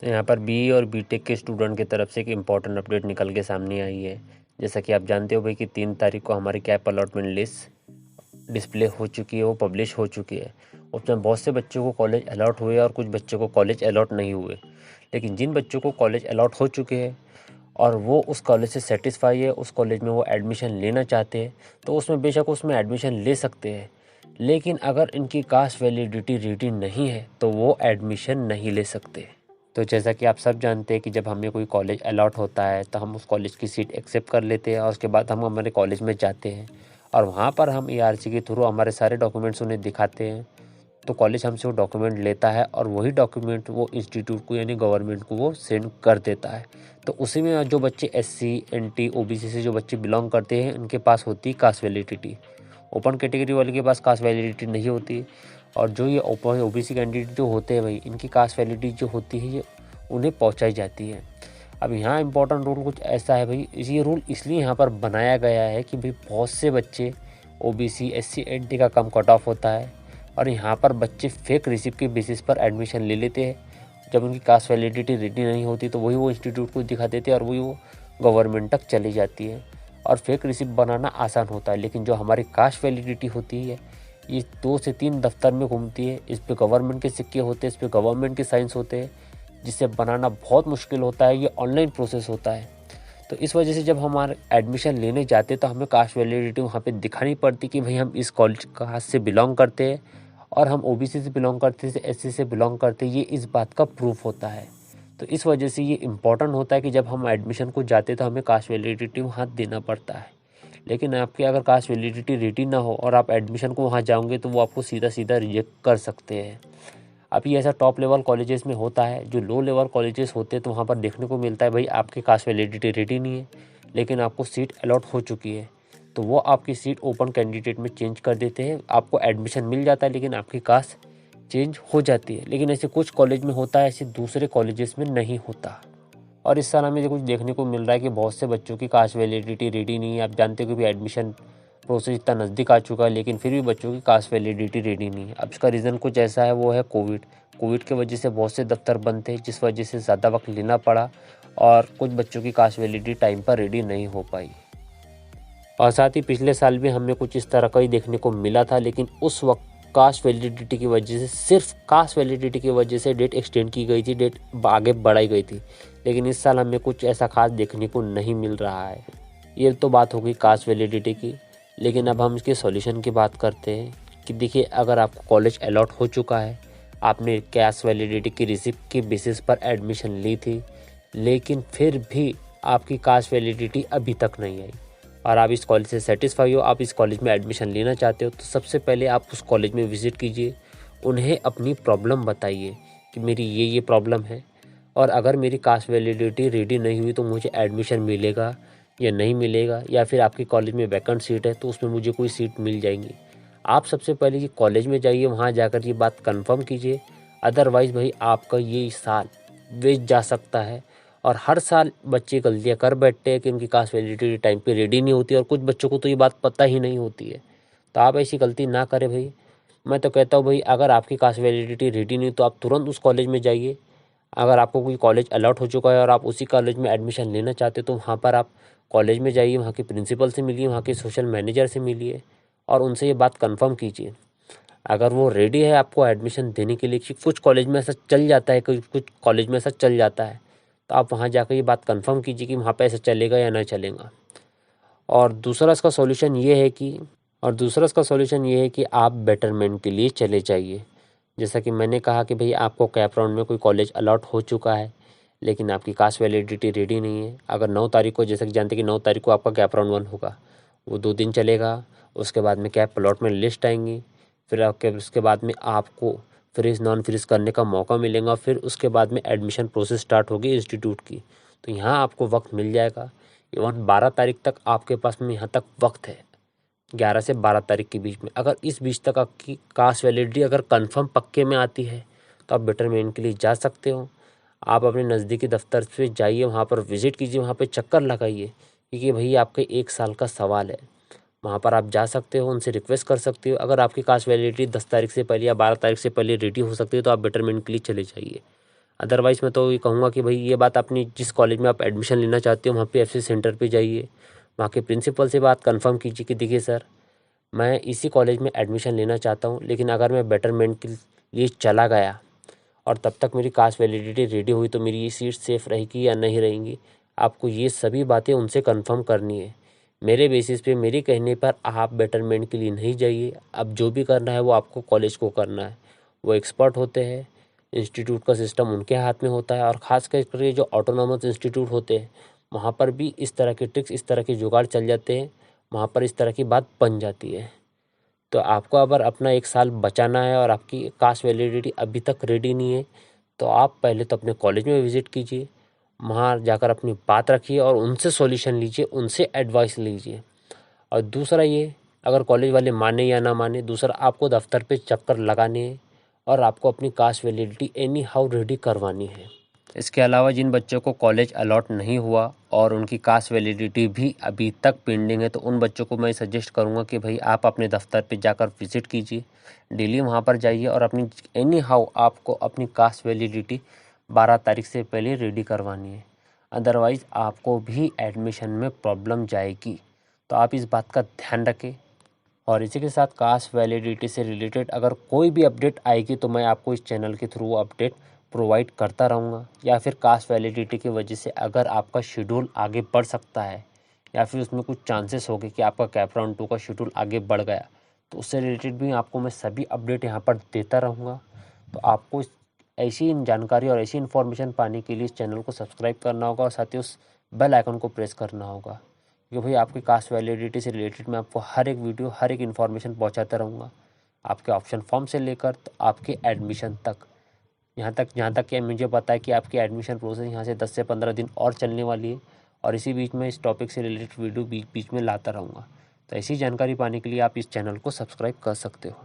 तो यहाँ पर बीई और बीटेक के स्टूडेंट की तरफ से एक इम्पॉर्टेंट अपडेट निकल के सामने आई है। जैसा कि आप जानते हो भाई कि 3 तारीख को हमारी कैप अलॉटमेंट लिस्ट डिस्प्ले हो चुकी है, वो पब्लिश हो चुकी है। उसमें बहुत से बच्चों को कॉलेज अलॉट हुए और कुछ बच्चों को कॉलेज अलॉट नहीं हुए। लेकिन जिन बच्चों को कॉलेज अलॉट हो चुके हैं और वो उस कॉलेज से सेटिस्फाई है, उस कॉलेज में वो एडमिशन लेना चाहते हैं, तो उसमें बेशक उसमें एडमिशन ले सकते हैं। लेकिन अगर इनकी कास्ट वैलिडिटी रेडी नहीं है तो वो एडमिशन नहीं ले सकते। तो जैसा कि आप सब जानते हैं कि जब हमें कोई कॉलेज अलॉट होता है तो हम उस कॉलेज की सीट एक्सेप्ट कर लेते हैं और उसके बाद हम हमारे कॉलेज में जाते हैं और वहाँ पर हम ERC के थ्रू हमारे सारे डॉक्यूमेंट्स उन्हें दिखाते हैं। तो कॉलेज हमसे वो डॉक्यूमेंट लेता है और वही डॉक्यूमेंट वो इंस्टीट्यूट को यानी गवर्नमेंट को वो सेंड कर देता है। तो उसी में जो बच्चे SC NT OBC से जो बच्चे बिलोंग करते हैं उनके पास होती है कास्ट वैलिडिटी। ओपन कैटेगरी वाले के पास कास्ट वैलिडिटी नहीं होती। और जो ये ओपन OBC कैंडिडेट जो होते हैं भाई, इनकी कास्ट वैलिडिटी जो होती है ये उन्हें पहुंचाई जाती है। अब यहाँ इंपॉर्टेंट रूल कुछ ऐसा है भाई, ये रूल इसलिए यहाँ पर बनाया गया है कि भाई बहुत से बच्चे OBC SC NT का कम कट ऑफ होता है और यहाँ पर बच्चे फेक रिसिप्ट के बेसिस पर एडमिशन ले लेते हैं। जब उनकी कास्ट वैलिडिटी रेडी नहीं होती तो वही वो इंस्टीट्यूट को दिखा देते हैं और वही वो गवर्नमेंट तक चली जाती है। और फेक रिसिप्ट बनाना आसान होता है, लेकिन जो हमारी कास्ट वैलिडिटी होती है ये 2 से 3 दफ्तर में घूमती है। इस पे गवर्नमेंट के सिक्के होते हैं, इस पे गवर्नमेंट के साइंस होते हैं, जिसे बनाना बहुत मुश्किल होता है। ये ऑनलाइन प्रोसेस होता है। तो इस वजह से जब हमारे एडमिशन लेने जाते तो हमें कास्ट वैलिडिटी वहाँ पे दिखानी पड़ती कि भाई हम इस कॉलेज कास्ट से बिलोंग करते हैं और हम OBC से बिलोंग करते हैं, SC से बिलोंग करते हैं, ये इस बात का प्रूफ होता है। तो इस वजह से ये इम्पॉर्टेंट होता है कि जब हम एडमिशन को जाते तो हमें कास्ट वैलिडिटी वहाँ देना पड़ता है। लेकिन आपकी अगर कास्ट वैलिडिटी रेडी ना हो और आप एडमिशन को वहाँ जाओगे तो वो आपको सीधा सीधा रिजेक्ट कर सकते हैं। अभी ऐसा टॉप लेवल कॉलेजेस में होता है। जो लो लेवल कॉलेजेस होते हैं तो वहाँ पर देखने को मिलता है भाई आपकी कास्ट वैलिडिटी रेडी नहीं है लेकिन आपको सीट अलॉट हो चुकी है, तो वो आपकी सीट ओपन कैंडिडेट में चेंज कर देते हैं। आपको एडमिशन मिल जाता है लेकिन आपकी कास्ट चेंज हो जाती है। लेकिन ऐसे कुछ कॉलेज में होता है, ऐसे दूसरे कॉलेजेस में नहीं होता। और इस साल हमें कुछ देखने को मिल रहा है कि बहुत से बच्चों की कास्ट वैलिडिटी रेडी नहीं है। आप जानते हो कि भी एडमिशन प्रोसेस इतना नज़दीक आ चुका है लेकिन फिर भी बच्चों की कास्ट वैलिडिटी रेडी नहीं है। अब इसका रीज़न कुछ ऐसा है, वो है कोविड की वजह से बहुत से दफ्तर बंद थे, जिस वजह से ज़्यादा वक्त लेना पड़ा और कुछ बच्चों की कास्ट वैलिडिटी टाइम पर रेडी नहीं हो पाई। और साथ ही पिछले साल भी हमें कुछ इस तरह का ही देखने को मिला था, लेकिन उस वक्त कास्ट वैलिडिटी की वजह से, सिर्फ कास्ट वैलिडिटी की वजह से डेट एक्सटेंड की गई थी, डेट आगे बढ़ाई गई थी। लेकिन इस साल हमें कुछ ऐसा खास देखने को नहीं मिल रहा है। ये तो बात हो गई कास्ट वैलिडिटी की। लेकिन अब हम इसके सॉल्यूशन की बात करते हैं कि देखिए, अगर आपको कॉलेज अलॉट हो चुका है, आपने कास्ट वैलिडिटी की रिसिप्ट के बेसिस पर एडमिशन ली थी, लेकिन फिर भी आपकी कास्ट वैलिडिटी अभी तक नहीं आई और आप इस कॉलेज से सेटिस्फाई हो, आप इस कॉलेज में एडमिशन लेना चाहते हो, तो सबसे पहले आप उस कॉलेज में विज़िट कीजिए। उन्हें अपनी प्रॉब्लम बताइए कि मेरी ये प्रॉब्लम है और अगर मेरी कास्ट वैलिडिटी रेडी नहीं हुई तो मुझे एडमिशन मिलेगा या नहीं मिलेगा, या फिर आपके कॉलेज में वैकेंट सीट है तो उसमें मुझे कोई सीट मिल जाएंगी। आप सबसे पहले ये कॉलेज में जाइए, वहाँ जाकर ये बात कंफर्म कीजिए। अदरवाइज़ भाई आपका ये साल वेस्ट जा सकता है। और हर साल बच्चे गलतियाँ कर बैठते हैं कि उनकी कास्ट वैलिडिटी टाइम पे रेडी नहीं होती और कुछ बच्चों को तो ये बात पता ही नहीं होती है। तो आप ऐसी गलती ना करें भाई। मैं तो कहता हूँ भाई, अगर आपकी कास्ट वैलिडिटी रेडी नहीं तो आप तुरंत उस कॉलेज में जाइए। अगर आपको कोई कॉलेज अलॉट हो चुका है और आप उसी कॉलेज में एडमिशन लेना चाहते हो तो वहाँ पर आप कॉलेज में जाइए, वहाँ के प्रिंसिपल से मिलिए, वहाँ के सोशल मैनेजर से मिलिए और उनसे ये बात कंफर्म कीजिए। अगर वो रेडी है आपको एडमिशन देने के लिए, कि कुछ कॉलेज में ऐसा चल जाता है, कुछ कॉलेज में ऐसा चल जाता है, तो आप वहाँ जाकर ये बात कंफर्म कीजिए कि वहाँ पे ऐसा चलेगा या नहीं चलेगा। और दूसरा इसका सॉल्यूशन ये है कि आप बेटरमेंट के लिए चले जाइए। जैसा कि मैंने कहा कि भाई आपको कैप राउंड में कोई कॉलेज अलॉट हो चुका है लेकिन आपकी कास्ट वैलिडिटी रेडी नहीं है। अगर 9 तारीख को, जैसा कि जानते हैं कि 9 तारीख को आपका कैप राउंड 1 होगा, वो 2 दिन चलेगा। उसके बाद में कैप अलॉटमेंट लिस्ट आएंगी, फिर आपके उसके बाद में आपको फ्रीज नॉन फ्रीज करने का मौका मिलेगा। फिर उसके बाद में एडमिशन प्रोसेस स्टार्ट होगी इंस्टीट्यूट की, तो यहाँ आपको वक्त मिल जाएगा। इवन 12 तारीख तक आपके पास में यहाँ तक वक्त है, 11 से 12 तारीख के बीच में। अगर इस बीच तक आपकी कास्ट वैलिडिटी अगर कंफर्म पक्के में आती है तो आप बेटरमेंट के लिए जा सकते हो। आप अपने नज़दीकी दफ्तर से जाइए, वहाँ पर विज़िट कीजिए, वहाँ पर चक्कर लगाइए, क्योंकि भाई आपके 1 साल का सवाल है। वहाँ पर आप जा सकते हो, उनसे रिक्वेस्ट कर सकते हो। अगर आपकी कास्ट वैलिडिटी 10 तारीख से पहले या 12 तारीख से पहले रेडी हो सकती है तो आप बेटरमेंट के लिए चले जाइए। अदरवाइज़ मैं तो ये कहूँगा कि भाई ये बात अपनी जिस कॉलेज में आप एडमिशन लेना चाहते हो वहाँ पे एफसी सेंटर पे जाइए, वहाँ के प्रिंसिपल से बात कंफर्म कीजिए कि देखिए सर, मैं इसी कॉलेज में एडमिशन लेना चाहता हूँ, लेकिन अगर मैं बेटरमेंट के लिए चला गया और तब तक मेरी कास्ट वैलिडिटी रेडी हुई तो मेरी ये सीट सेफ़ रहेगी या नहीं रहेंगी, आपको ये सभी बातें उनसे कंफर्म करनी है। मेरे बेसिस पे, मेरे कहने पर आप बेटरमेंट के लिए नहीं जाइए। अब जो भी करना है वो आपको कॉलेज को करना है, वो एक्सपर्ट होते हैं, इंस्टीट्यूट का सिस्टम उनके हाथ में होता है। और ख़ास करके जो ऑटोनॉमस इंस्टीट्यूट होते हैं वहाँ पर भी इस तरह के ट्रिक्स, इस तरह के जुगाड़ चल जाते हैं, वहाँ पर इस तरह की बात बन जाती है। तो आपको अगर अपना 1 साल बचाना है और आपकी कास्ट वैलिडिटी अभी तक रेडी नहीं है, तो आप पहले तो अपने कॉलेज में विज़िट कीजिए, वहाँ जाकर अपनी बात रखिए और उनसे सॉल्यूशन लीजिए, उनसे एडवाइस लीजिए। और दूसरा ये, अगर कॉलेज वाले माने या ना माने, दूसरा आपको दफ्तर पे चक्कर लगाने हैं और आपको अपनी cast validity any how ready करवानी है। इसके अलावा जिन बच्चों को कॉलेज अलॉट नहीं हुआ और उनकी कास्ट वैलिडिटी भी अभी तक पेंडिंग है, तो उन बच्चों को मैं सजेस्ट करूंगा कि भाई आप अपने दफ्तर पे जाकर विज़िट कीजिए, डेली वहां पर जाइए और अपनी एनी हाउ आपको अपनी कास्ट वैलिडिटी 12 तारीख से पहले रेडी करवानी है। अदरवाइज़ आपको भी एडमिशन में प्रॉब्लम जाएगी, तो आप इस बात का ध्यान रखें। और इसी के साथ कास्ट वैलिडिटी से रिलेटेड अगर कोई भी अपडेट आएगी तो मैं आपको इस चैनल के थ्रू अपडेट प्रोवाइड करता रहूँगा। या फिर कास्ट वैलिडिटी की वजह से अगर आपका शेड्यूल आगे बढ़ सकता है या फिर उसमें कुछ चांसेस हो गए कि आपका कैप राउंड 2 का शेड्यूल आगे बढ़ गया, तो उससे रिलेटेड भी आपको मैं सभी अपडेट यहाँ पर देता रहूँगा। तो आपको ऐसी जानकारी और ऐसी इन्फॉर्मेशन पाने के लिए इस चैनल को सब्सक्राइब करना होगा और साथ ही उस बेल आइकन को प्रेस करना होगा, क्योंकि भाई आपकी कास्ट वैलिडिटी से रिलेटेड मैं आपको हर एक वीडियो, हर एक इन्फॉर्मेशन पहुंचाता रहूँगा, आपके ऑप्शन फॉर्म से लेकर तो आपके एडमिशन तक। जहाँ तक कि मुझे पता है कि आपकी एडमिशन प्रोसेस यहाँ से 10 से 15 दिन और चलने वाली है और इसी बीच में इस टॉपिक से रिलेटेड वीडियो बीच बीच में लाता रहूँगा। तो ऐसी जानकारी पाने के लिए आप इस चैनल को सब्सक्राइब कर सकते हो।